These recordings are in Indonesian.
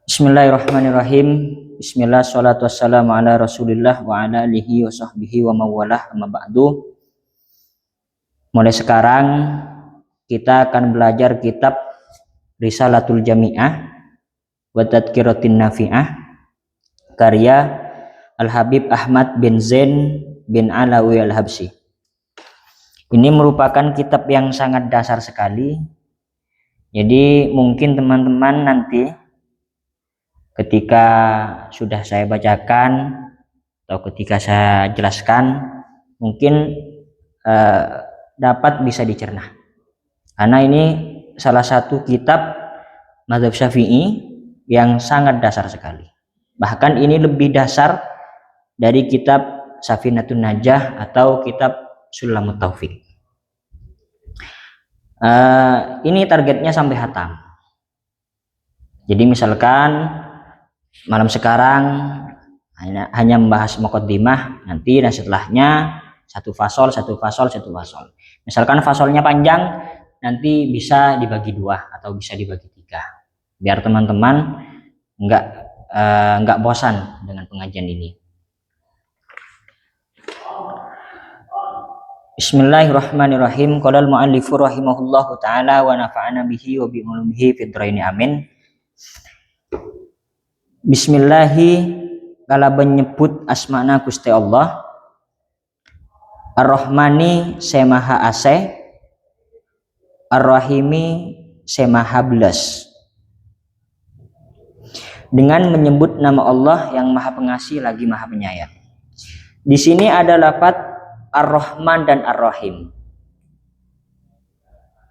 Bismillahirrahmanirrahim. Bismillah, salatu wassalamu ala rasulillah wa ala alihi wa sahbihi wa mawalah, amma ba'du. Mulai sekarang kita akan belajar kitab Risalatul Jami'ah wa Tadhkiratin Nafi'ah karya Al-Habib Ahmad bin Zain bin Alawi Al-Habsyi. Ini merupakan kitab yang sangat dasar sekali. Jadi mungkin teman-teman nanti ketika sudah saya bacakan atau ketika saya jelaskan mungkin dapat bisa dicerna, karena ini salah satu kitab mazhab Syafi'i yang sangat dasar sekali. Bahkan ini lebih dasar dari kitab Safinatun Najah atau kitab Sulamut Taufik. Ini targetnya sampai hatam. Jadi misalkan malam sekarang hanya membahas muqaddimah, nanti dan setelahnya satu fasol. Misalkan fasolnya panjang, nanti bisa dibagi 2 atau bisa dibagi 3, biar teman-teman nggak bosan dengan pengajian ini. Bismillahirrahmanirrahim. Qala al-mu'allifu rahimahullahu ta'ala wa nafa'ana bihi wa bi ulumihi fid dharain amin. Bismillahi kala menyebut asmana Gusti Allah. Ar-Rahmani semaha ase, Ar-Rahimi semaha belas. Dengan menyebut nama Allah yang Maha Pengasih lagi Maha Penyayang. Di sini ada lafaz Ar-Rahman dan Ar-Rahim.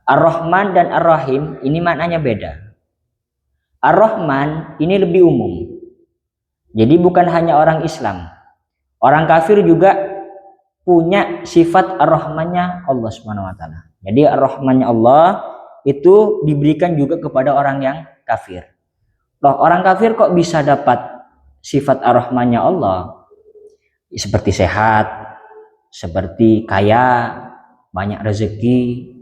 Ar-Rahman dan Ar-Rahim ini maknanya beda. Ar-Rahman ini lebih umum. Jadi bukan hanya orang Islam. Orang kafir juga punya sifat Ar-Rahmannya Allah Subhanahu wa taala. Jadi Ar-Rahmannya Allah itu diberikan juga kepada orang yang kafir. Loh, orang kafir kok bisa dapat sifat Ar-Rahmannya Allah? Seperti sehat, seperti kaya, banyak rezeki,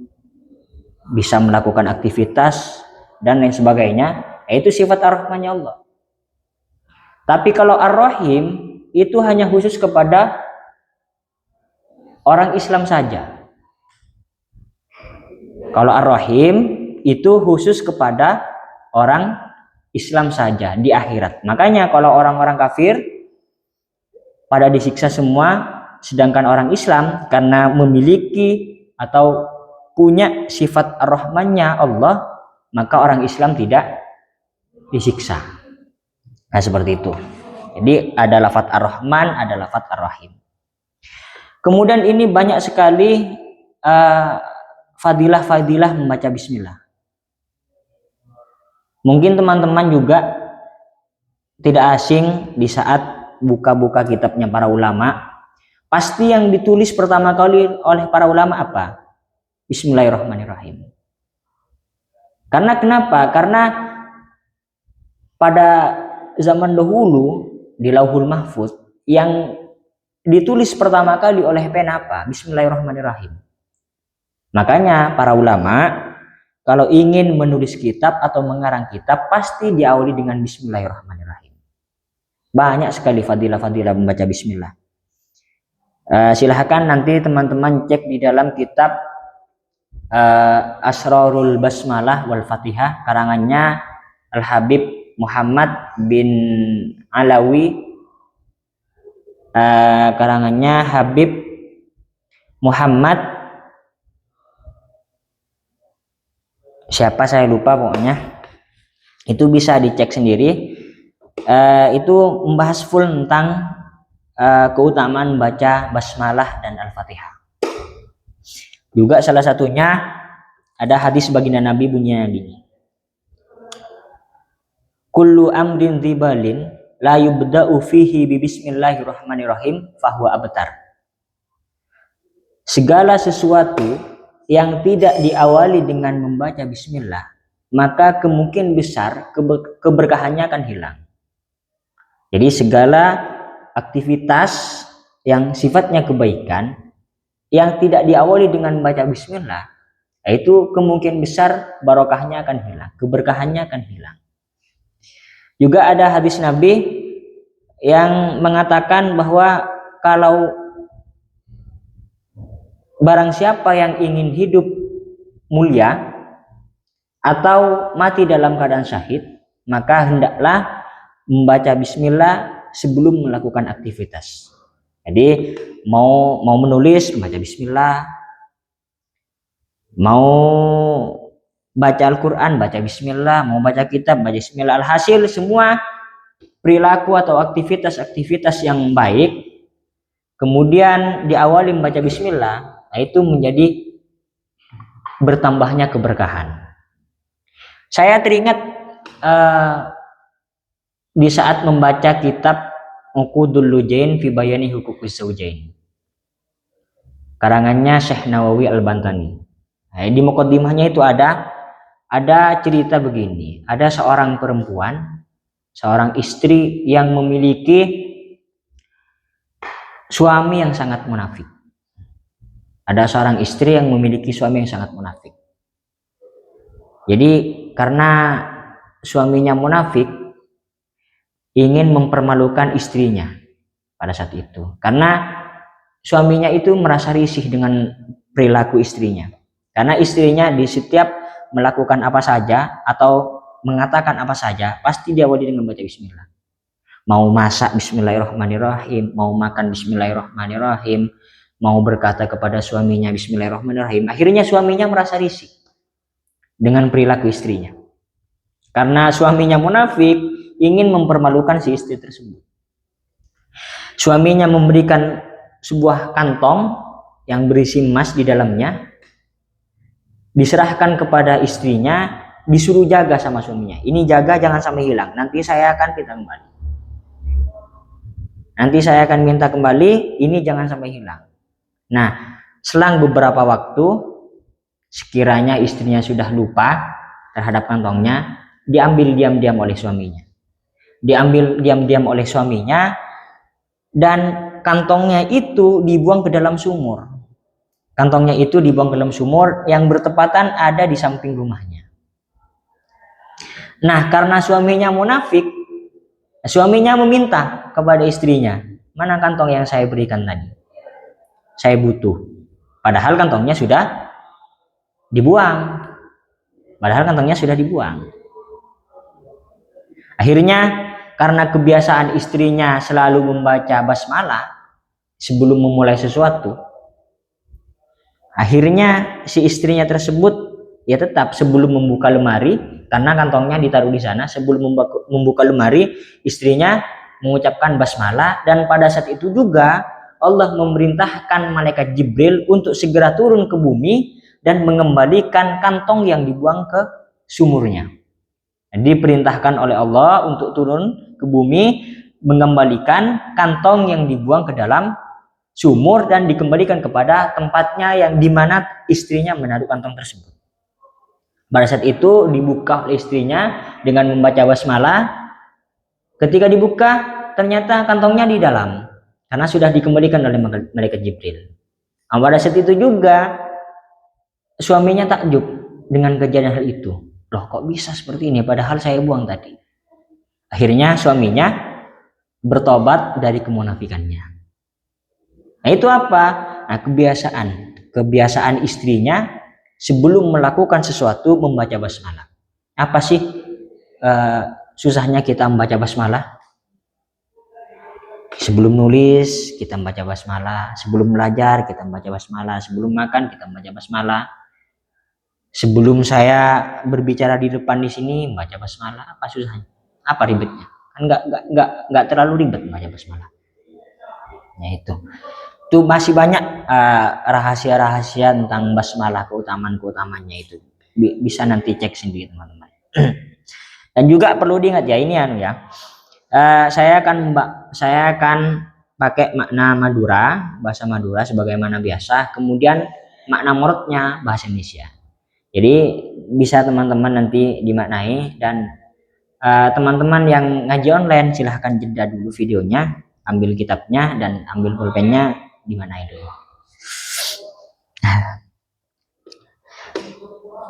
bisa melakukan aktivitas dan lain sebagainya. Itu sifat Ar-Rahmannya Allah. Tapi kalau Ar-Rahim itu hanya khusus kepada orang Islam saja. Kalau Ar-Rahim itu khusus kepada orang Islam saja di akhirat. Makanya kalau orang-orang kafir pada disiksa semua, sedangkan orang Islam karena memiliki atau punya sifat Ar-Rahmannya Allah, maka orang Islam tidak disiksa. Nah, seperti itu. Jadi ada lafaz Ar-Rahman, ada lafaz Ar-Rahim. Kemudian ini banyak sekali fadilah-fadilah membaca bismillah. Mungkin teman-teman juga tidak asing di saat buka-buka kitabnya para ulama, pasti yang ditulis pertama kali oleh para ulama apa? Bismillahirrahmanirrahim. Karena kenapa? Karena pada zaman dahulu di Lauhul Mahfuz yang ditulis pertama kali oleh pena apa? Bismillahirrahmanirrahim. Makanya para ulama kalau ingin menulis kitab atau mengarang kitab pasti diawali dengan Bismillahirrahmanirrahim. Banyak sekali fadilah-fadilah membaca bismillah. Silahkan nanti teman-teman cek di dalam kitab Asrarul Basmalah wal Fatihah karangannya Al-Habib Muhammad bin Alawi, karangannya Habib Muhammad siapa saya lupa pokoknya, itu bisa dicek sendiri. Itu membahas full tentang keutamaan baca basmalah dan al-fatihah. Juga salah satunya ada hadis baginda Nabi bunyinya gini, kullu amrin dzibalin la yubda'u fihi bi bismillahirrahmanirrahim fahuwa abtar. Segala sesuatu yang tidak diawali dengan membaca bismillah, maka kemungkinan besar keberkahannya akan hilang. Jadi segala aktivitas yang sifatnya kebaikan yang tidak diawali dengan membaca bismillah, itu kemungkinan besar barokahnya akan hilang, keberkahannya akan hilang. Juga ada hadis Nabi yang mengatakan bahwa kalau barang siapa yang ingin hidup mulia atau mati dalam keadaan syahid, maka hendaklah membaca bismillah sebelum melakukan aktivitas. Jadi mau menulis baca bismillah, mau baca Al-Quran baca bismillah, mau baca kitab baca bismillah. Alhasil semua perilaku atau aktivitas-aktivitas yang baik kemudian diawali membaca bismillah, nah itu menjadi bertambahnya keberkahan. Saya teringat di saat membaca kitab Uqudul Lujain fi Bayani Huquqiz Zaujain, karangannya Syekh Nawawi Al-Bantani. Nah, di muqaddimahnya itu ada cerita begini. Ada seorang perempuan, seorang istri yang memiliki suami yang sangat munafik. Ada seorang istri yang memiliki suami yang sangat munafik. Jadi karena suaminya munafik, ingin mempermalukan istrinya pada saat itu. Karena suaminya itu merasa risih dengan perilaku istrinya. Karena istrinya di setiap melakukan apa saja atau mengatakan apa saja, pasti diawali dengan baca bismillah. Mau masak bismillahirrahmanirrahim, mau makan bismillahirrahmanirrahim, mau berkata kepada suaminya bismillahirrahmanirrahim. Akhirnya suaminya merasa risih dengan perilaku istrinya. Karena suaminya munafik, ingin mempermalukan si istri tersebut. Suaminya memberikan sebuah kantong yang berisi emas di dalamnya, diserahkan kepada istrinya, disuruh jaga sama suaminya. Ini jaga jangan sampai hilang, nanti saya akan minta kembali. Nanti saya akan minta kembali, ini jangan sampai hilang. Nah, selang beberapa waktu, sekiranya istrinya sudah lupa terhadap kantongnya, diambil diam-diam oleh suaminya. Diambil diam-diam oleh suaminya, dan kantongnya itu dibuang ke dalam sumur. Kantongnya itu dibuang ke dalam sumur yang bertepatan ada di samping rumahnya. Nah, karena suaminya munafik, suaminya meminta kepada istrinya, mana kantong yang saya berikan tadi? Saya butuh. Padahal kantongnya sudah dibuang. Akhirnya karena kebiasaan istrinya selalu membaca basmalah sebelum memulai sesuatu, akhirnya si istrinya tersebut ya tetap sebelum membuka lemari, karena kantongnya ditaruh di sana, sebelum membuka lemari istrinya mengucapkan basmalah. Dan pada saat itu juga Allah memerintahkan malaikat Jibril untuk segera turun ke bumi dan mengembalikan kantong yang dibuang ke sumurnya. Diperintahkan oleh Allah untuk turun ke bumi, mengembalikan kantong yang dibuang ke dalam sumur dan dikembalikan kepada tempatnya yang dimana istrinya menaruh kantong tersebut. Pada saat itu dibuka oleh istrinya dengan membaca basmalah. Ketika dibuka, ternyata kantongnya di dalam karena sudah dikembalikan oleh malaikat Jibril. Nah, pada saat itu juga suaminya takjub dengan kejadian hal itu. Loh, kok bisa seperti ini padahal saya buang tadi? Akhirnya suaminya bertobat dari kemunafikannya. Nah, itu apa? Nah, kebiasaan istrinya sebelum melakukan sesuatu membaca basmalah. Apa sih susahnya kita membaca basmalah? Sebelum nulis kita membaca basmalah, sebelum belajar kita membaca basmalah, sebelum makan kita membaca basmalah. Sebelum saya berbicara di depan di sini membaca basmalah. Apa susahnya? Apa ribetnya? Kan enggak terlalu ribet membaca basmalah. Nah, itu masih banyak rahasia-rahasia tentang basmalah, keutamaan-keutamanya itu. Bisa nanti cek sendiri teman-teman. Dan juga perlu diingat ya, ini ya. Saya akan pakai makna Madura, bahasa Madura sebagaimana biasa, kemudian makna muradnya bahasa Indonesia. Jadi bisa teman-teman nanti dimaknai. Dan teman-teman yang ngaji online silahkan jeda dulu videonya, ambil kitabnya dan ambil pulpennya, dimaknai dulu.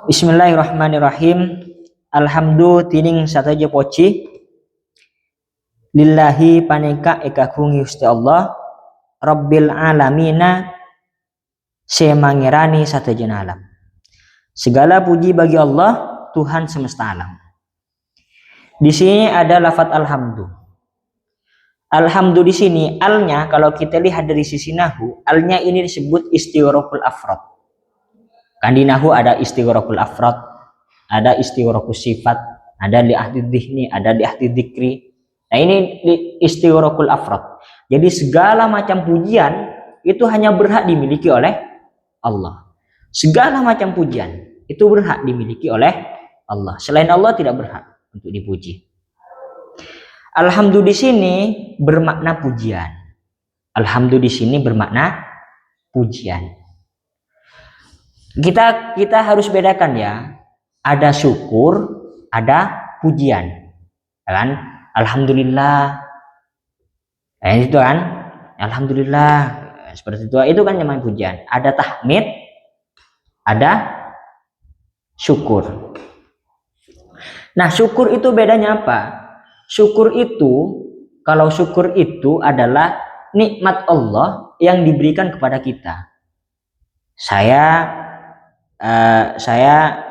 Bismillahirrahmanirrahim. Alhamdulillah tining sataja poci lillahi paneka ekakungi Gusti Allah rabbil alamina semangirani satejeun alam. Segala puji bagi Allah Tuhan semesta alam. Di sini ada lafaz alhamdu. Alhamdu di sini alnya kalau kita lihat dari sisi nahu, alnya ini disebut istighraqul afrad. Kan di nahu ada istighraqul afrad, ada istighraqus sifat, ada li ahdi dzihni, ada li ahdi dzikri. Nah, ini istighraqul afrad. Jadi segala macam pujian itu hanya berhak dimiliki oleh Allah. Segala macam pujian itu berhak dimiliki oleh Allah. Selain Allah tidak berhak untuk dipuji. Alhamdu di sini bermakna pujian. Alhamdu di sini bermakna pujian. Kita harus bedakan ya. Ada syukur, ada pujian. Kan? Alhamdulillah. Itu kan? Alhamdulillah. Seperti itu. Itu kan namanya pujian. Ada tahmid, ada syukur. Nah, syukur itu bedanya apa? Syukur itu, kalau syukur itu adalah nikmat Allah yang diberikan kepada kita. Saya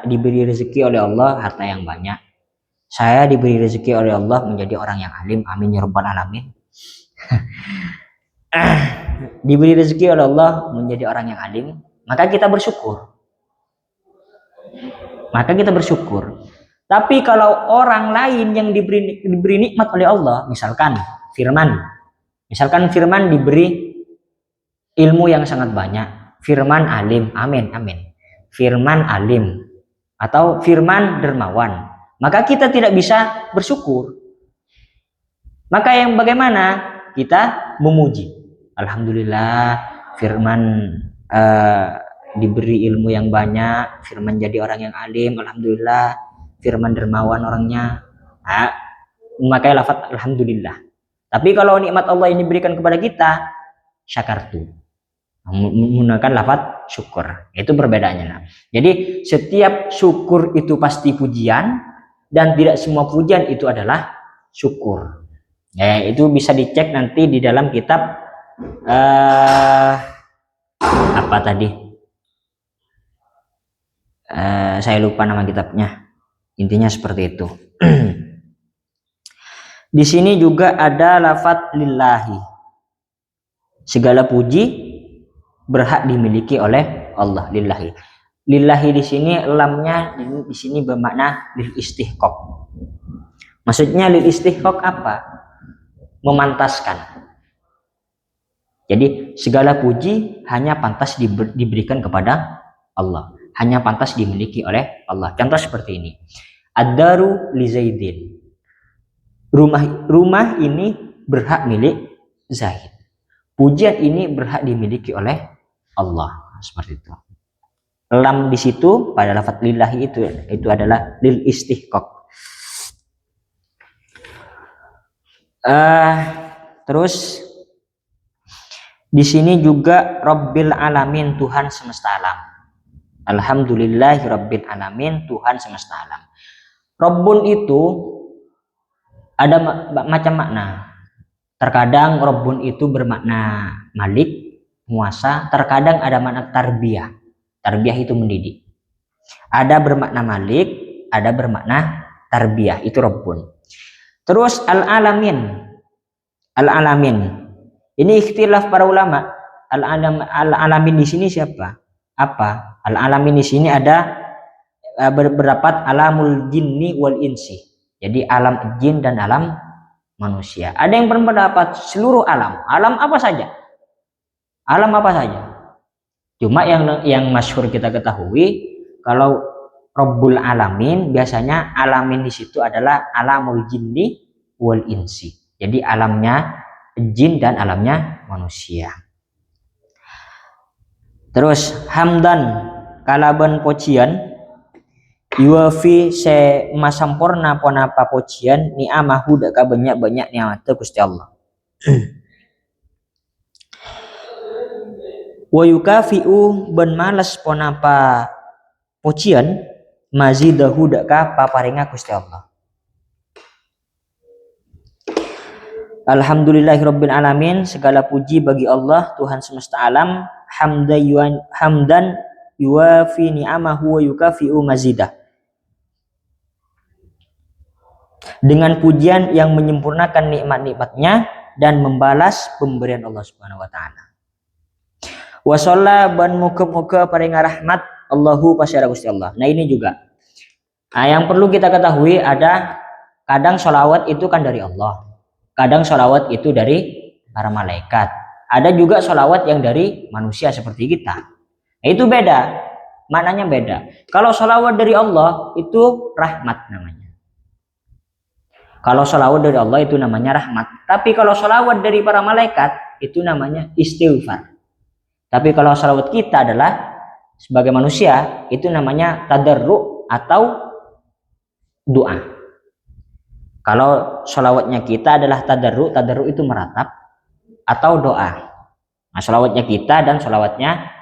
diberi rezeki oleh Allah harta yang banyak. Saya diberi rezeki oleh Allah menjadi orang yang alim. Amin ya rabbal alamin. Diberi rezeki oleh Allah menjadi orang yang alim, maka kita bersyukur. Tapi kalau orang lain yang diberi nikmat oleh Allah, misalkan Firman diberi ilmu yang sangat banyak, Firman alim, amin. Firman alim atau Firman dermawan, maka kita tidak bisa bersyukur. Maka yang bagaimana? Kita memuji. Alhamdulillah, Firman diberi ilmu yang banyak, Firman jadi orang yang alim, alhamdulillah. Firman dermawan orangnya, memakai lafaz alhamdulillah. Tapi kalau nikmat Allah ini diberikan kepada kita, syakartu, menggunakan lafaz syukur. Itu perbedaannya. Nah. Jadi setiap syukur itu pasti pujian, dan tidak semua pujian itu adalah syukur. Ya, itu bisa dicek nanti di dalam kitab apa tadi? Saya lupa nama kitabnya. Intinya seperti itu. Di sini juga ada lafaz lillahi. Segala puji berhak dimiliki oleh Allah, lillahi. Lillahi di sini lamnya di sini bermakna lil istihqaq. Maksudnya lil istihqaq apa? Memantaskan. Jadi segala puji hanya pantas diberikan kepada Allah. Hanya pantas dimiliki oleh Allah. Contoh seperti ini. Ad-daru li Zaidin. Rumah ini berhak milik Zaid. Pujian ini berhak dimiliki oleh Allah. Seperti itu. Lam di situ pada lafaz lillahi itu adalah lil istihqaq. Terus di sini juga Rabbil alamin, Tuhan semesta alam. Alhamdulillahi Rabbil alamin, Tuhan semesta alam. Rabbun itu ada macam makna. Terkadang Rabbun itu bermakna malik, penguasa. Terkadang ada makna tarbiyah. Tarbiyah itu mendidik. Ada bermakna malik, ada bermakna tarbiyah, itu Rabbun. Terus al-alamin. Al-alamin. Ini ikhtilaf para ulama. Al-alamin di sini siapa? Apa? Al-alamin di sini ada berdapat alamul jinni wal insi. Jadi alam jin dan alam manusia. Ada yang berpendapat seluruh alam. Alam apa saja? Alam apa saja? Cuma yang masyhur kita ketahui, kalau Rabbul alamin biasanya alamin di situ adalah alamul jinni wal insi. Jadi alamnya jin dan alamnya manusia. Terus hamdan kalaban pujian yuwafi se masampurna ponapa pujian ni'amahu daka banyak-banyak nikmat Gusti Allah. Wa yukafi'u ben males ponapa pujian mazidahu daka paparinga Gusti Allah. Alhamdulillahirabbil alamin, segala puji bagi Allah Tuhan semesta alam, hamdan yuwafi ni'amahu wa yukafi'u mazidah. Dengan pujian yang menyempurnakan nikmat-nikmatnya dan membalas pemberian Allah Subhanahu wa taala. Wa shalla ban muga-muga paring rahmat Allahu pasyara Gusti Allah. Nah, ini juga. Nah, yang perlu kita ketahui ada kadang sholawat itu kan dari Allah. Kadang sholawat itu dari para malaikat. Ada juga sholawat yang dari manusia seperti kita. Nah, itu beda. Maknanya beda. Kalau sholawat dari Allah itu rahmat namanya. Kalau sholawat dari Allah itu namanya rahmat. Tapi kalau sholawat dari para malaikat itu namanya istighfar. Tapi kalau sholawat kita adalah sebagai manusia itu namanya tadarru atau doa. Kalau sholawatnya kita adalah tadarru, tadarru itu meratap atau doa. Nah, sholawatnya kita dan sholawatnya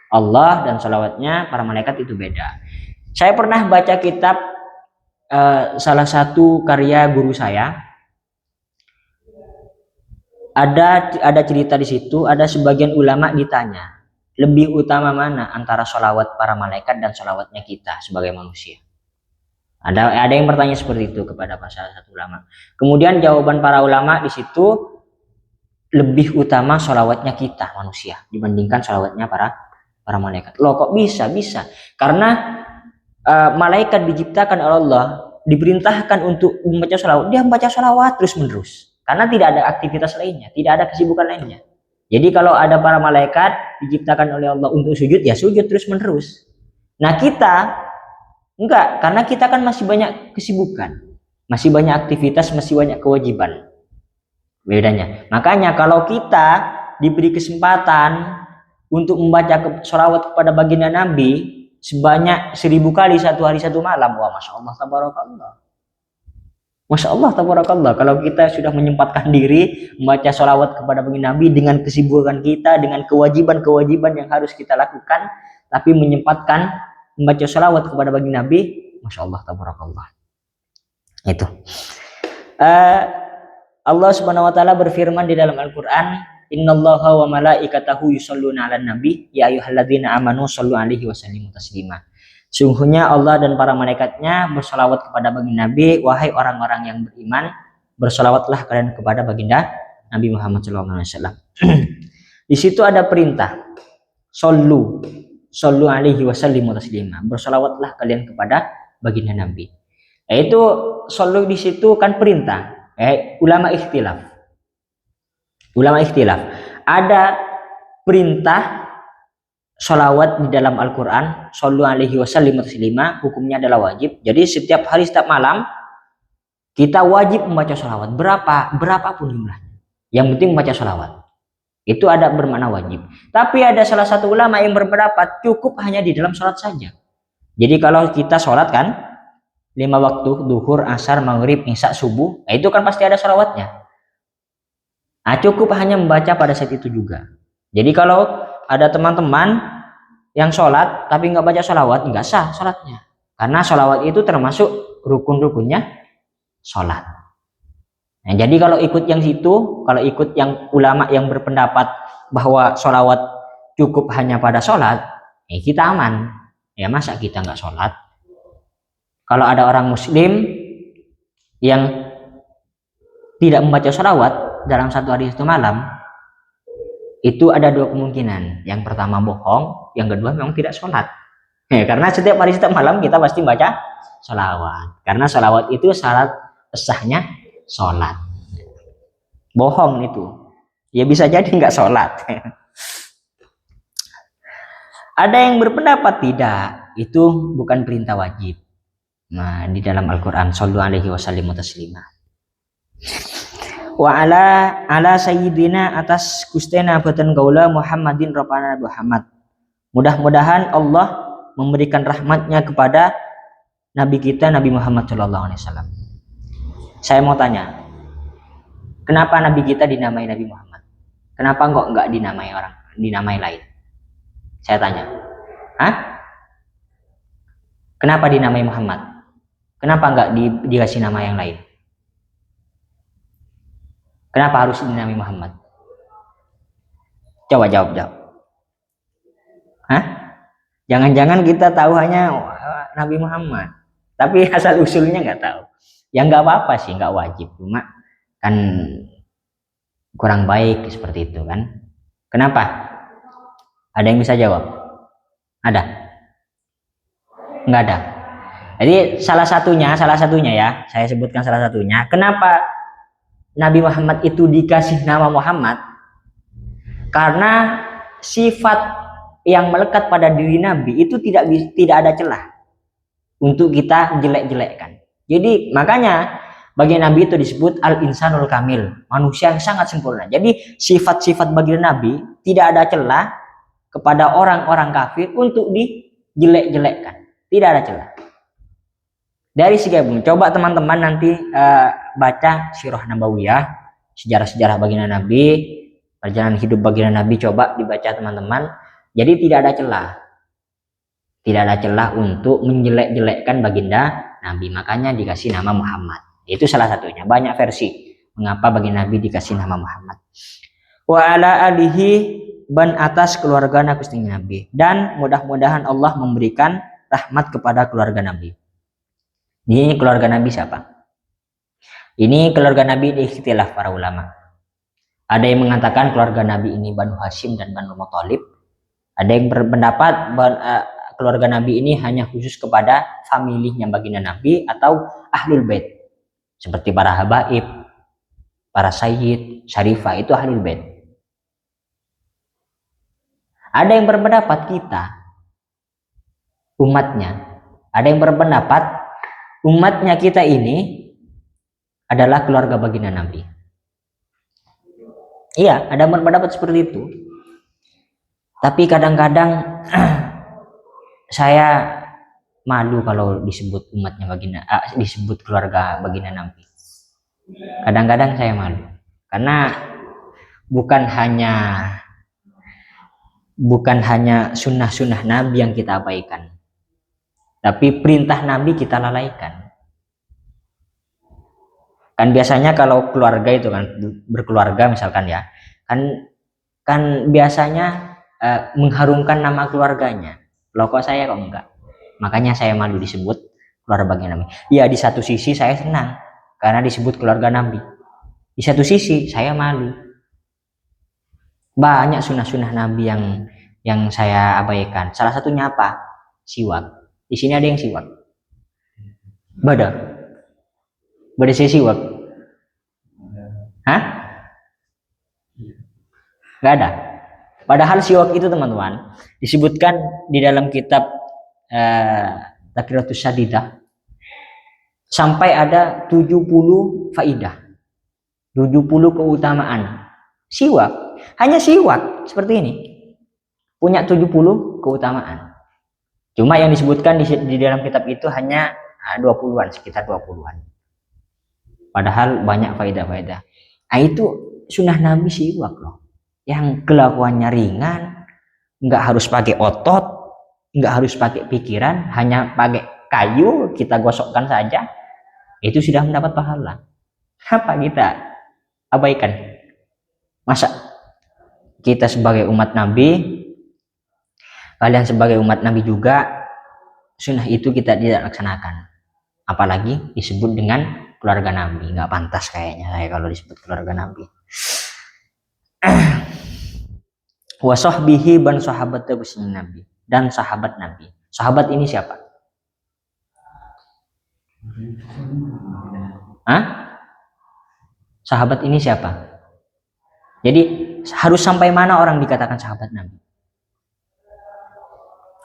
Allah dan sholawatnya para malaikat itu beda. Saya pernah baca kitab salah satu karya guru saya. Ada cerita di situ, ada sebagian ulama ditanya, lebih utama mana antara sholawat para malaikat dan sholawatnya kita sebagai manusia? Ada yang bertanya seperti itu kepada salah satu ulama. Kemudian jawaban para ulama di situ, lebih utama sholawatnya kita manusia dibandingkan sholawatnya para malaikat. Loh, kok bisa? Karena malaikat diciptakan oleh Allah, diperintahkan untuk membaca sholawat. Dia membaca sholawat terus menerus karena tidak ada aktivitas lainnya, tidak ada kesibukan lainnya. Jadi kalau ada para malaikat diciptakan oleh Allah untuk sujud, ya sujud terus menerus. Nah, kita enggak, karena kita kan masih banyak kesibukan, masih banyak aktivitas, masih banyak kewajiban. Bedanya. Makanya kalau kita diberi kesempatan untuk membaca sholawat kepada baginda Nabi sebanyak 1000 kali satu hari satu malam, wah, masya Allah tabarakallah. Masya Allah tabarakallah. Kalau kita sudah menyempatkan diri membaca sholawat kepada baginda Nabi dengan kesibukan kita, dengan kewajiban-kewajiban yang harus kita lakukan, tapi menyempatkan membaca sholawat kepada baginda Nabi, masya Allah tabarakallah. Itu Allah Subhanahu wa taala berfirman di dalam Al-Qur'an, innallaha wa malaikatahu yusholluna 'alan nabi ya ayyuhalladzina amanu shollu 'alaihi wa sallimu taslima. Sungguhnya Allah dan para malaikatnya bersolawat kepada baginda Nabi, wahai orang-orang yang beriman, bersolawatlah kalian kepada baginda Nabi Muhammad SAW. Di situ ada perintah, sallu alaihi wasallimu taslima, bersolawatlah kalian kepada baginda Nabi. Yaitu sallu di situ kan perintah. Ulama ikhtilaf. Ada perintah sholawat di dalam Al-Quran, sallu alaihi wasallimu taslima, hukumnya adalah wajib. Jadi setiap hari, setiap malam kita wajib membaca sholawat, berapapun jumlahnya. Yang penting membaca sholawat. Itu ada bermakna wajib. Tapi ada salah satu ulama yang berpendapat cukup hanya di dalam sholat saja. Jadi kalau kita sholat kan 5 waktu, duhur, asar, maghrib, isya, subuh, nah itu kan pasti ada sholawatnya. Nah, cukup hanya membaca pada saat itu juga. Jadi kalau ada teman-teman yang sholat tapi nggak baca sholawat, nggak sah sholatnya. Karena sholawat itu termasuk rukun-rukunnya sholat. Nah, jadi kalau ikut yang situ, kalau ikut yang ulama yang berpendapat bahwa sholawat cukup hanya pada sholat, kita aman. Ya masa kita nggak sholat? Kalau ada orang muslim yang tidak membaca sholawat dalam satu hari satu malam, itu ada 2 kemungkinan. Yang pertama bohong, yang kedua memang tidak sholat. Karena setiap hari setiap malam kita pasti baca sholawat. Karena sholawat itu syarat sahnya sholat. Bohong itu, ya bisa jadi nggak sholat. Ada yang berpendapat tidak, itu bukan perintah wajib. Nah, di dalam Al-Quran, sallu alaihi wasallimu taslima. Wa ala sayyidina, atas kustena batan gaula Muhammadin Rabbana Muhammad. Mudah-mudahan Allah memberikan rahmatnya kepada Nabi kita Nabi Muhammad SAW. Saya mau tanya, kenapa Nabi kita dinamai Nabi Muhammad? Kenapa enggak dinamai lain? Saya tanya. Kenapa dinamai Muhammad? Kenapa enggak dikasih nama yang lain? Kenapa harus ini Nabi Muhammad? Coba jawab. Hah? Jangan-jangan kita tahu hanya Nabi Muhammad, tapi asal usulnya nggak tahu. Ya nggak apa-apa sih, nggak wajib, cuma kan kurang baik seperti itu kan. Kenapa? Ada yang bisa jawab? Ada? Nggak ada. Jadi salah satunya ya, saya sebutkan salah satunya. Kenapa Nabi Muhammad itu dikasih nama Muhammad? Karena sifat yang melekat pada diri Nabi itu tidak ada celah untuk kita jelek-jelekkan. Jadi makanya bagi Nabi itu disebut al-insanul kamil, manusia yang sangat sempurna. Jadi sifat-sifat bagi Nabi tidak ada celah kepada orang-orang kafir untuk dijelek-jelekkan. Tidak ada celah. Dari segi coba teman-teman nanti baca Sirah Nabawiyah, sejarah-sejarah baginda Nabi, perjalanan hidup baginda Nabi, coba dibaca teman-teman. Jadi tidak ada celah. Tidak ada celah untuk menjelek-jelekkan baginda Nabi. Makanya dikasih nama Muhammad. Itu salah satunya. Banyak versi mengapa baginda Nabi dikasih nama Muhammad. Wa ala alihi ban atas keluarga Nabi. Dan mudah-mudahan Allah memberikan rahmat kepada keluarga Nabi. Ini keluarga Nabi siapa? Ini keluarga Nabi ikhtilaf para ulama. Ada yang mengatakan keluarga Nabi ini Banu Hashim dan Banu Muthalib. Ada yang berpendapat keluarga Nabi ini hanya khusus kepada familinya baginda Nabi atau ahlul bait. Seperti para habaib, para sayyid, syarifah, itu ahlul bait. Ada yang berpendapat kita umatnya, ada yang berpendapat umatnya kita ini adalah keluarga baginda Nabi. Iya, ada yang berpendapat seperti itu. Tapi kadang-kadang saya malu kalau disebut umatnya baginda, disebut keluarga baginda Nabi. Kadang-kadang saya malu karena bukan hanya sunnah-sunnah Nabi yang kita abaikan, tapi perintah Nabi kita lalaikan. Kan biasanya kalau keluarga itu kan berkeluarga misalkan ya, kan biasanya mengharumkan nama keluarganya. Loh kok saya kok enggak? Makanya saya malu disebut keluarga baginda Nabi. Ya di satu sisi saya senang karena disebut keluarga Nabi. Di satu sisi saya malu. Banyak sunnah-sunnah Nabi yang saya abaikan. Salah satunya apa? Siwak. Di sini ada yang siwak. Bada saya siwak. Hah? Gak ada. Padahal siwak itu teman-teman disebutkan di dalam kitab Taqriyatus Syadidah sampai ada 70 faidah, 70 keutamaan siwak. Hanya siwak seperti ini punya 70 keutamaan. Cuma yang disebutkan di dalam kitab itu hanya 20-an, sekitar 20-an. Padahal banyak faedah-faedah. Nah itu sunnah Nabi siwak loh. Yang kelakuannya ringan, nggak harus pakai otot, nggak harus pakai pikiran, hanya pakai kayu kita gosokkan saja, itu sudah mendapat pahala. Apa kita abaikan? Masa kita sebagai umat Nabi, kalian sebagai umat Nabi juga, sunnah itu kita tidak laksanakan. Apalagi disebut dengan keluarga Nabi. Nggak pantas kayaknya saya kalau disebut keluarga Nabi. Wa sahbihi ban sahabat Nabi, dan sahabat Nabi. Sahabat ini siapa? Hah? Sahabat ini siapa? Jadi harus sampai mana orang dikatakan sahabat Nabi?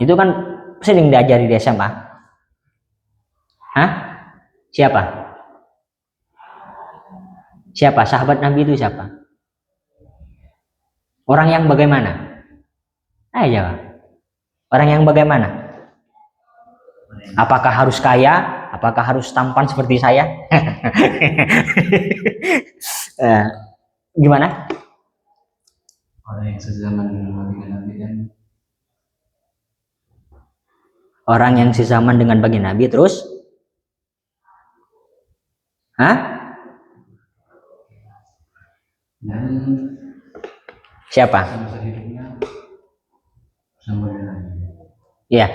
Itu kan sering diajari di SMA. Hah? Siapa? Siapa? Sahabat Nabi itu siapa? Orang yang bagaimana? Ayo. Orang yang bagaimana? Apakah harus kaya? Apakah harus tampan seperti saya? Gimana? Orang yang sezaman dengan Nabi kan? Orang yang sezaman dengan baginda Nabi terus? Hah? Dan Siapa? semasa hidupnya sama dengan Nabi. Iya.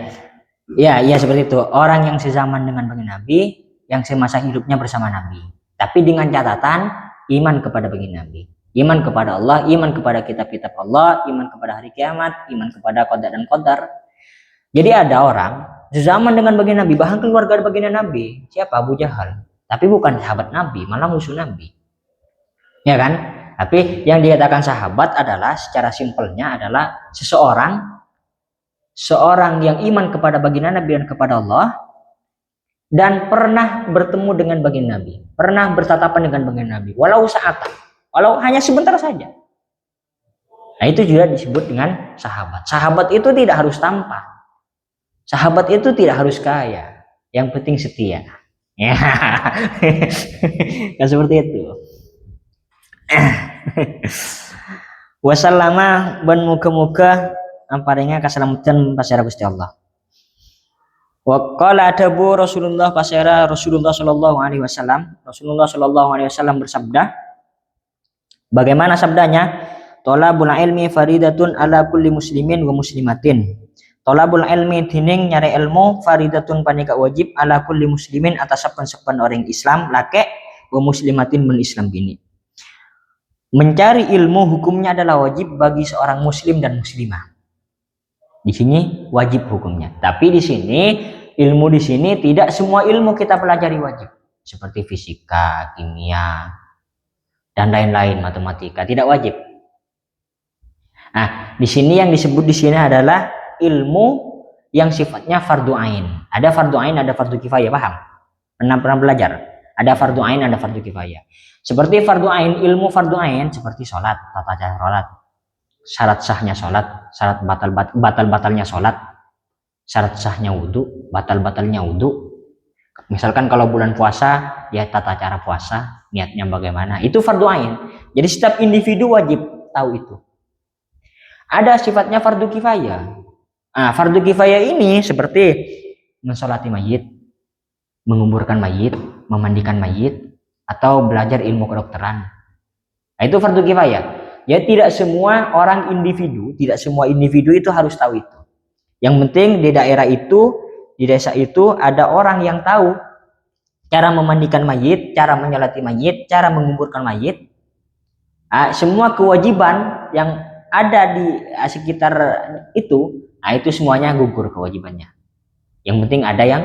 Iya seperti itu. Orang yang sezaman dengan baginda Nabi, yang semasa hidupnya bersama Nabi. Tapi dengan catatan iman kepada baginda Nabi, iman kepada Allah, iman kepada kitab-kitab Allah, iman kepada hari kiamat, iman kepada qada dan qadar. Jadi ada orang sezaman dengan baginda Nabi, bahkan keluarga baginda Nabi. Siapa? Abu Jahal. Tapi bukan sahabat Nabi, malah musuh Nabi. Ya kan? Tapi yang dikatakan sahabat adalah secara simpelnya adalah seorang yang iman kepada baginda Nabi dan kepada Allah, dan pernah bertemu dengan baginda Nabi, pernah bertatapan dengan baginda Nabi, walau saat, walau hanya sebentar saja. Nah, itu juga disebut dengan sahabat. Sahabat itu tidak harus tampan, sahabat itu tidak harus kaya, yang penting setia. Ya, kan seperti itu. Wasallama ban muga-muga amparinga kaselamatan pasira Gusti Allah. Wa qala adabu Rasulullah pasira Rasulullah sallallahu alaihi wasallam. Rasulullah sallallahu alaihi wasallam bersabda, bagaimana sabdanya? Thalabul ilmi faridatun ala kulli muslimin wa muslimatin. Thalabul ilmi dining nyari ilmu faridatun panika wajib ala kulli muslimin atas saben-saben orang Islam lake wa muslimatin men Islam bini. Mencari ilmu hukumnya adalah wajib bagi seorang muslim dan muslimah. Di sini wajib hukumnya. Tapi di sini ilmu di sini tidak semua ilmu kita pelajari wajib. Seperti fisika, kimia, dan lain-lain, matematika tidak wajib. Nah, di sini yang disebut di sini adalah ilmu yang sifatnya fardu ain. Ada fardu ain, ada fardu kifayah, paham? Pernah belajar? Ada fardu ain, ada fardu kifayah. Seperti fardu ain, ilmu fardu ain seperti sholat, tata cara sholat, syarat sahnya sholat, syarat batalnya sholat, syarat sahnya wudhu, batalnya wudhu. Misalkan kalau bulan puasa, ya tata cara puasa, niatnya bagaimana, itu fardu ain. Jadi setiap individu wajib tahu itu. Ada sifatnya fardu kifayah. Nah, fardu kifayah ini seperti mensolati mayit, menguburkan mayit, memandikan mayit, atau belajar ilmu kedokteran. Nah, itu fardu kifayah. Ya, tidak semua orang individu, tidak semua individu itu harus tahu itu. Yang penting di daerah itu, di desa itu ada orang yang tahu cara memandikan mayit, cara menyolati mayit, cara menguburkan mayit. Nah, semua kewajiban yang ada di sekitar itu, nah itu semuanya gugur kewajibannya. Yang penting ada yang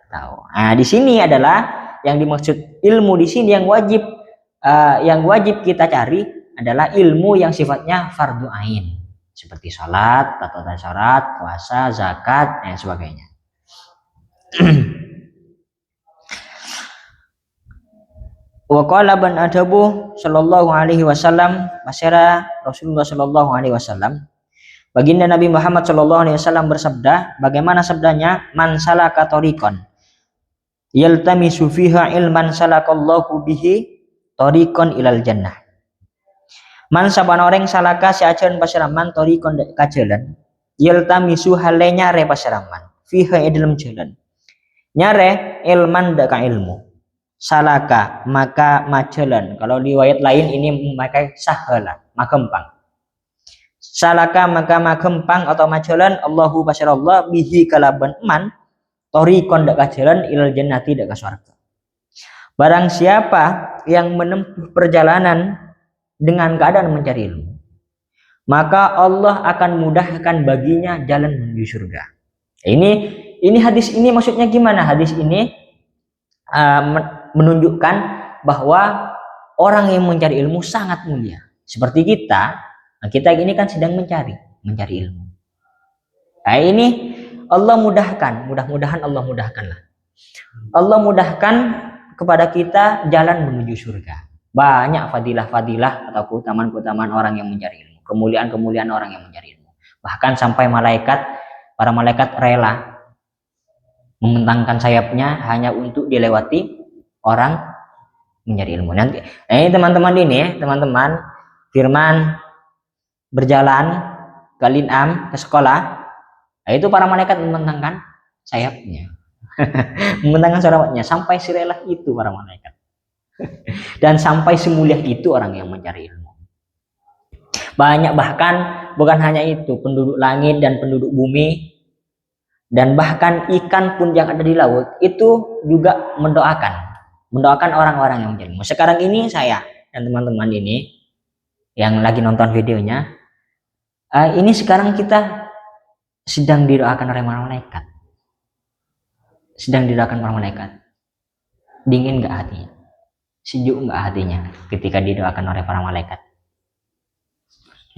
tahu. Nah, di sini adalah yang dimaksud ilmu di sini yang wajib kita cari adalah ilmu yang sifatnya fardu ain, seperti sholat, tata syarat, puasa, zakat, dan sebagainya. Wa qala ban adabu sallallahu alaihi wasallam, masyara Rasulullah sallallahu alaihi wasallam, baginda Nabi Muhammad sallallahu alaihi wasallam bersabda, bagaimana sabdanya? Man salaka tariqan yaltamisu fiha ilman salakallahu bihi tariqan ilal jannah. Man sabana orang salaka seajan pasiraman tariqan ka jalan, yaltamisu hale nyare pasiraman fiha dalam jalan. Nyare ilman da ka ilmu. Salaka maka majalan. Kalau riwayat lain ini memakai sahala, makempang. Salaka maka makempang atau majalan Allahu basyarallah bihi kalaban man tariqan dak jalan ilal jannati dak surga. Barang siapa yang menempuh perjalanan dengan keadaan mencari ilmu, maka Allah akan mudahkan baginya jalan menuju surga. Ini hadis ini maksudnya gimana? Hadis ini menunjukkan bahwa orang yang mencari ilmu sangat mulia. Seperti kita ini kan sedang mencari ilmu. Nah, ini Allah mudahkan, mudah-mudahan Allah mudahkanlah. Allah mudahkan kepada kita jalan menuju surga. Banyak fadilah-fadilah atau keutamaan-keutamaan orang yang mencari ilmu, kemuliaan-kemuliaan orang yang mencari ilmu. Bahkan sampai para malaikat rela membentangkan sayapnya hanya untuk dilewati orang mencari ilmu. Nanti teman-teman ini, teman-teman firman berjalan ke linam ke sekolah, itu para malaikat membentangkan sayapnya. Membentangkan sayapnya sampai sirelah itu para malaikat. Dan sampai semulia itu orang yang mencari ilmu. Banyak, bahkan bukan hanya itu, penduduk langit dan penduduk bumi dan bahkan ikan pun yang ada di laut itu juga mendoakan orang-orang yang mencari ilmu. Sekarang ini saya dan teman-teman ini yang lagi nonton videonya, ini sekarang kita sedang didoakan oleh malaikat. Sedang didoakan para malaikat. Dingin nggak hatinya? Sejuk nggak hatinya ketika didoakan oleh para malaikat?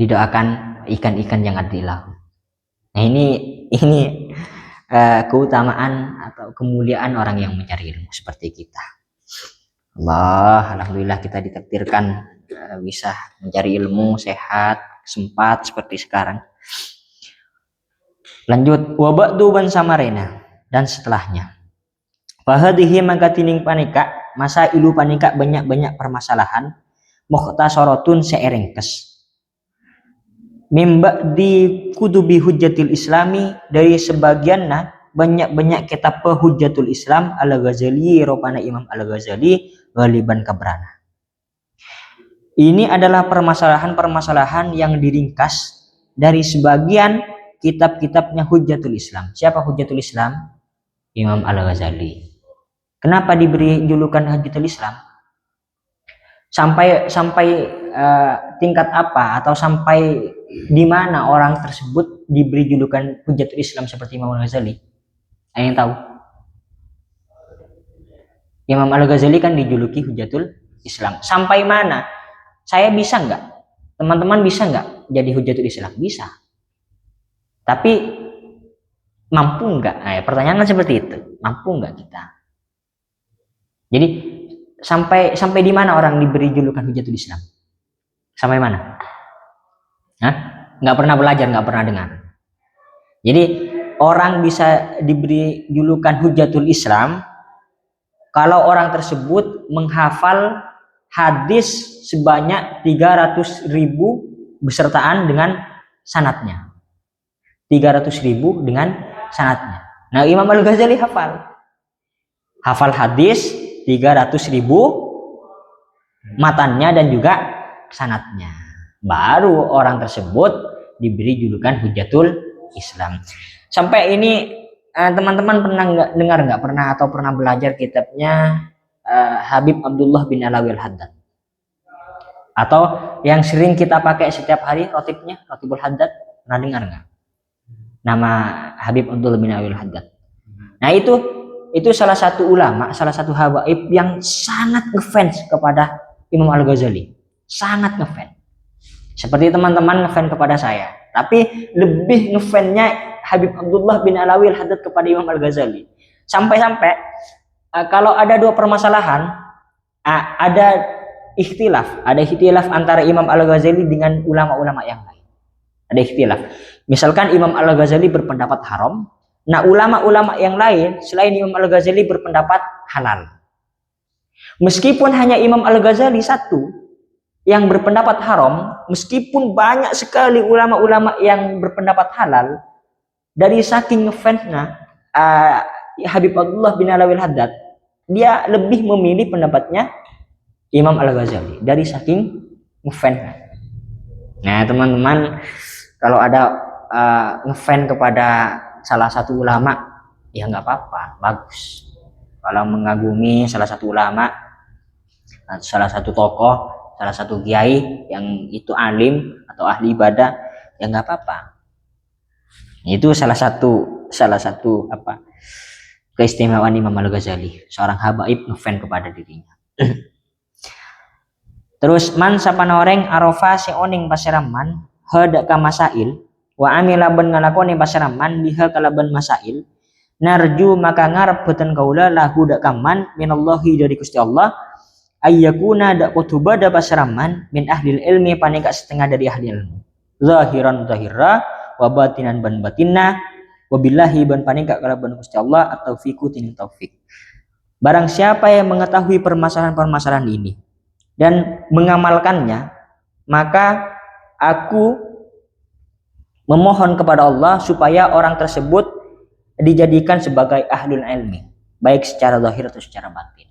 Didoakan ikan-ikan yang ada di laut. Nah ini keutamaan atau kemuliaan orang yang mencari ilmu seperti kita. Alhamdulillah kita ditakdirkan bisa mencari ilmu, sehat, sempat seperti sekarang. Lanjut, wabakdu ban samarena, dan setelahnya. Fahadihi maka tining panika, masa ilu panika banyak-banyak permasalahan, mukhtasarotun seerengkes. Mimba di kutubi hujjatil islami, dari sebagianna banyak-banyak kitab hujjatul Islam Al-Ghazali ropana Imam Al-Ghazali galiban kabrana. Ini adalah permasalahan-permasalahan yang diringkas dari sebagian kitab-kitabnya hujjatul Islam. Siapa hujjatul Islam? Imam Al-Ghazali. Kenapa diberi julukan hujjatul Islam? Sampai tingkat apa atau sampai di mana orang tersebut diberi julukan hujjatul Islam seperti Imam Al-Ghazali? Ada yang tahu? Imam Al-Ghazali kan dijuluki hujjatul Islam. Sampai mana? Saya bisa nggak? Teman-teman bisa nggak jadi hujjatul Islam? Bisa. Tapi mampu nggak? Nah, pertanyaan kan seperti itu. Mampu nggak kita? Jadi sampai di mana orang diberi julukan hujjatul Islam? Sampai mana? Hah? Nggak pernah belajar, nggak pernah dengar. Jadi orang bisa diberi julukan hujjatul Islam kalau orang tersebut menghafal hadis sebanyak 300.000 besertaan dengan sanadnya. 300.000 dengan sanadnya. Nah, Imam Al-Ghazali hafal hadis 300.000 matannya dan juga sanadnya. Baru orang tersebut diberi julukan hujjatul Islam. Sampai ini teman-teman pernah nggak pernah atau pernah belajar kitabnya Habib Abdullah bin Alawi Al-Haddad, atau yang sering kita pakai setiap hari rotibnya, Rotibul Haddad? Pernah dengar nggak nama Habib Abdullah bin Alawi Al-Haddad? Nah, itu salah satu ulama, salah satu habaib yang sangat ngefans kepada Imam Al-Ghazali, sangat ngefans. Seperti teman-teman ngefans kepada saya, tapi lebih ngefansnya Habib Abdullah bin Alawi Al-Haddad kepada Imam Al-Ghazali. Sampai-sampai kalau ada dua permasalahan, ada ikhtilaf antara Imam Al-Ghazali dengan ulama-ulama yang lain. Ada ikhtilaf. Misalkan Imam Al-Ghazali berpendapat haram, nah ulama-ulama yang lain selain Imam Al-Ghazali berpendapat halal. Meskipun hanya Imam Al-Ghazali satu yang berpendapat haram, meskipun banyak sekali ulama-ulama yang berpendapat halal, dari saking ngefansnya Habib Abdullah bin Alawi Al-Haddad, dia lebih memilih pendapatnya Imam Al-Ghazali dari saking ngefansnya. Nah, teman-teman, kalau ada ngefans kepada salah satu ulama, ya nggak apa-apa, bagus. Kalau mengagumi salah satu ulama, salah satu tokoh, salah satu kiai yang itu alim atau ahli ibadah, ya nggak apa-apa. Itu salah satu keistimewaan Imam Al-Ghazali, seorang habaib ngefans kepada dirinya. Terus man sapanoreng arofa seoning paseraman hada ka masail wa amila ben ngalakoni paseraman biha kalaban masail narju maka ngarep beten kaula lahu dak kaman minallahi dari Gusti Allah ayyakuna dak kutubada paseraman min ahlil ilmi panika setengah dari ahli ilmu zahiran zahira wa batinan ban batinna wabillahi ban panika kalaban Gusti Allah atau fiku tin taufik. Barang siapa yang mengetahui permasalahan-permasalahan ini dan mengamalkannya, maka aku memohon kepada Allah supaya orang tersebut dijadikan sebagai ahlul ilmi, baik secara zahir atau secara batin.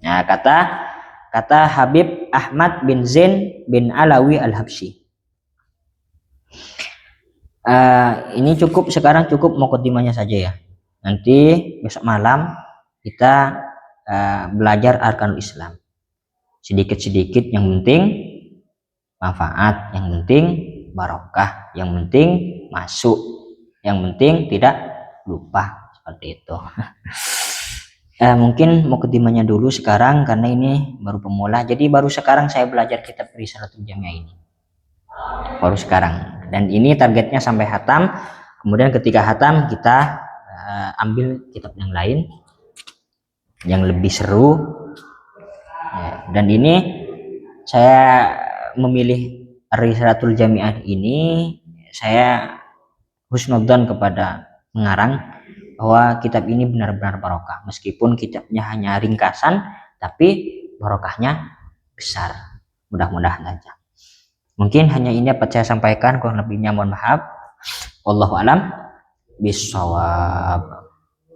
Nah, kata Habib Ahmad bin Zain bin Alawi Al-Habsyi, Ini sekarang cukup mukadimahnya saja ya. Nanti besok malam kita belajar arkanul Islam. Sedikit-sedikit, yang penting manfaat, yang penting barokah, yang penting masuk, yang penting tidak lupa, seperti itu. Mungkin mukadimahnya dulu sekarang karena ini baru pemula, jadi baru sekarang saya belajar kitab Risalatul Jamiah ini. Baru sekarang, dan ini targetnya sampai hatam. Kemudian ketika hatam kita ambil kitab yang lain yang lebih seru ya. Dan ini saya memilih Risalatul Jamiah ini, saya husnudzon kepada pengarang bahwa kitab ini benar-benar barokah, meskipun kitabnya hanya ringkasan tapi barokahnya besar. Mudah-mudahan saja. Mungkin hanya ini dapat saya sampaikan, kurang lebihnya mohon maaf. Wallahu alam bishawab.